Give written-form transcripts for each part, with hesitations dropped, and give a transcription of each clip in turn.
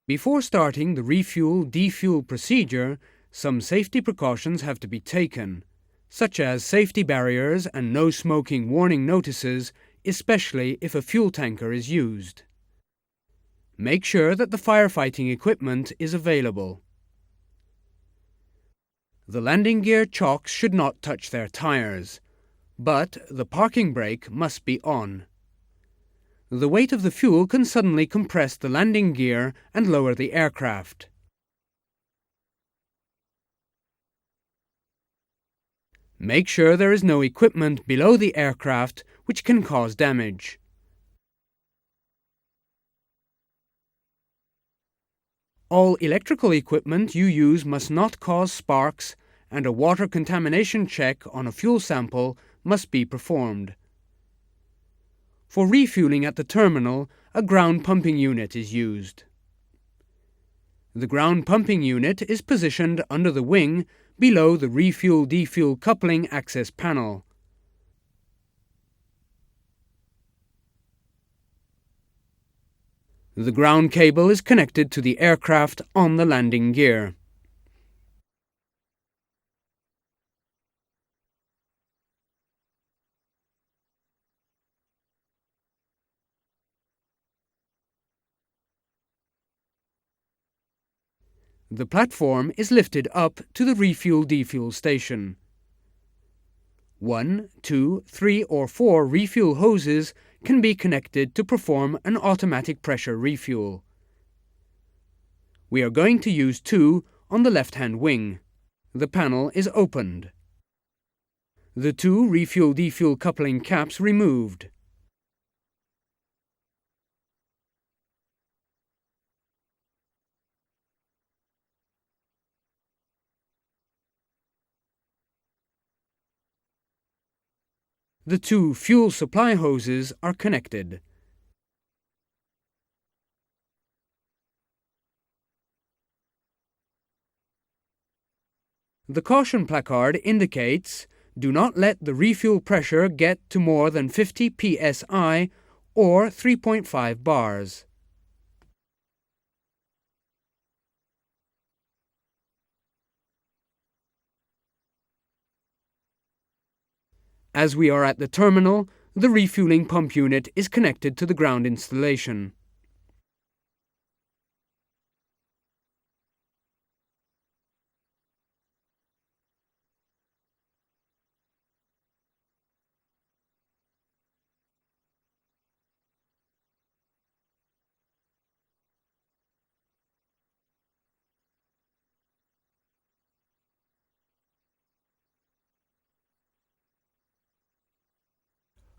Before starting the refuel-defuel procedure, some safety precautions have to be taken, such as safety barriers and no smoking warning notices, especially if a fuel tanker is used. Make sure that the firefighting equipment is available. The landing gear chocks should not touch their tires, but the parking brake must be on. The weight of the fuel can suddenly compress the landing gear and lower the aircraft. Make sure there is no equipment below the aircraft which can cause damage. All electrical equipment you use must not cause sparks, and a water contamination check on a fuel sample must be performed. For refueling at the terminal, a ground pumping unit is used. The ground pumping unit is positioned under the wing below the refuel-defuel coupling access panel. The ground cable is connected to the aircraft on the landing gear. The platform is lifted up to the refuel-defuel station. 1, 2, 3 or 4 refuel hoses can be connected to perform an automatic pressure refuel. We are going to use 2 on the left-hand wing. The panel is opened. The 2 refuel-defuel coupling caps removed. The 2 fuel supply hoses are connected. The caution placard indicates, "Do not let the refuel pressure get to more than 50 psi or 3.5 bars." As we are at the terminal, the refueling pump unit is connected to the ground installation.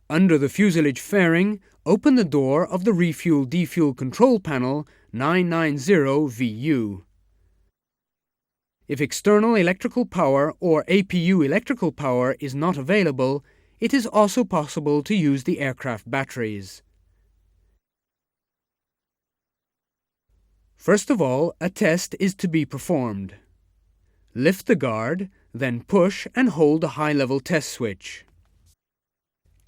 Under the fuselage fairing, open the door of the refuel-defuel control panel 990VU. If external electrical power or APU electrical power is not available, it is also possible to use the aircraft batteries. First of all, a test is to be performed. Lift the guard, then push and hold the high-level test switch.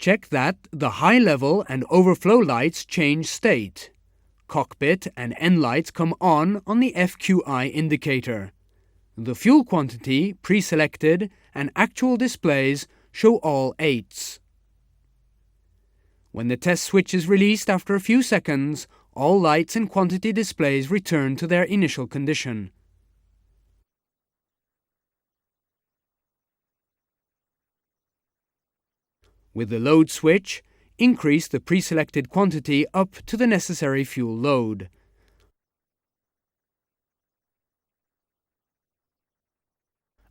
Check that the high level and overflow lights change state. Cockpit and end lights come on the FQI indicator. The fuel quantity, pre-selected, and actual displays show all 8s. When the test switch is released after a few seconds, all lights and quantity displays return to their initial condition. With the load switch, increase the pre-selected quantity up to the necessary fuel load.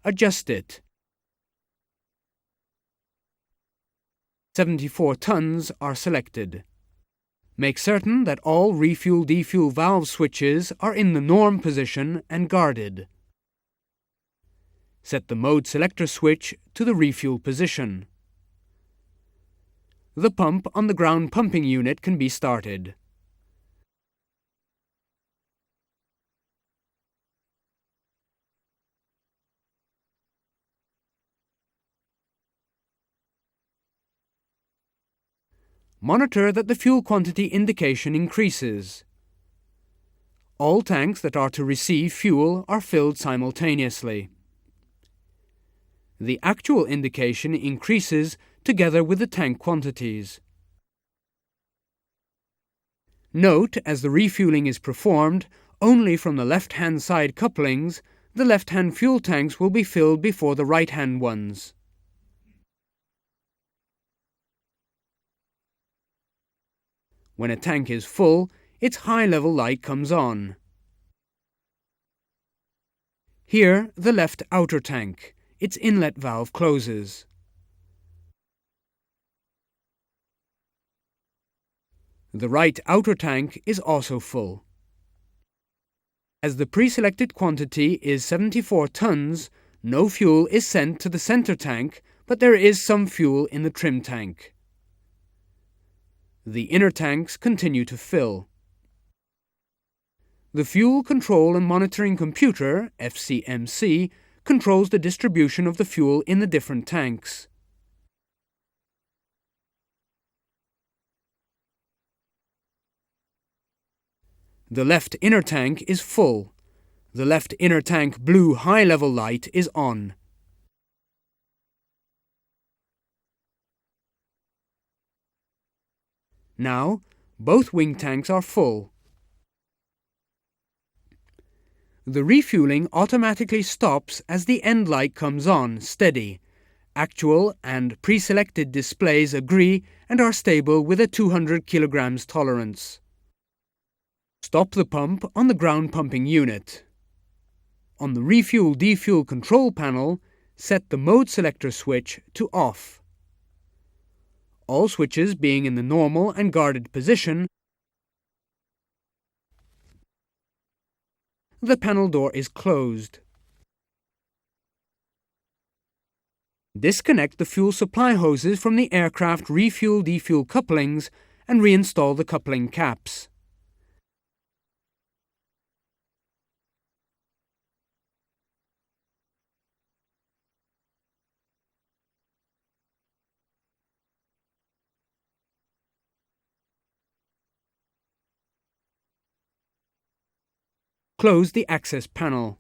Adjust it. 74 tons are selected. Make certain that all refuel-defuel valve switches are in the norm position and guarded. Set the mode selector switch to the refuel position. The pump on the ground pumping unit can be started. Monitor that the fuel quantity indication increases. All tanks that are to receive fuel are filled simultaneously. The actual indication increases together with the tank quantities. Note, as the refueling is performed only from the left-hand side couplings, the left-hand fuel tanks will be filled before the right-hand ones. When a tank is full, its high-level light comes on. Here, the left outer tank. Its inlet valve closes. The right outer tank is also full. As the pre-selected quantity is 74 tons, no fuel is sent to the center tank, but there is some fuel in the trim tank. The inner tanks continue to fill. The Fuel Control and Monitoring Computer, FCMC, controls the distribution of the fuel in the different tanks. The left inner tank is full. The left inner tank blue high-level light is on. Now, both wing tanks are full. The refueling automatically stops as the end light comes on, steady. Actual and pre-selected displays agree and are stable with a 200 kilograms tolerance. Stop the pump on the ground pumping unit. On the Refuel-Defuel control panel, set the mode selector switch to off. All switches being in the normal and guarded position, the panel door is closed. Disconnect the fuel supply hoses from the aircraft refuel-defuel couplings and reinstall the coupling caps. Close the access panel.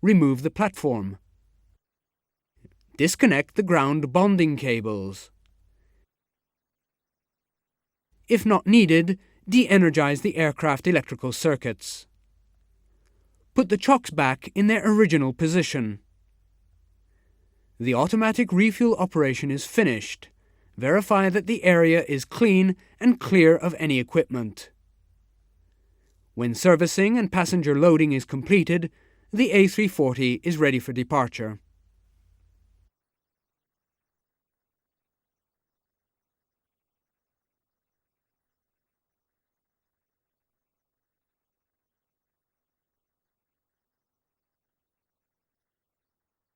Remove the platform. Disconnect the ground bonding cables. If not needed, de-energize the aircraft electrical circuits. Put the chocks back in their original position. The automatic refuel operation is finished. Verify that the area is clean and clear of any equipment. When servicing and passenger loading is completed, the A340 is ready for departure.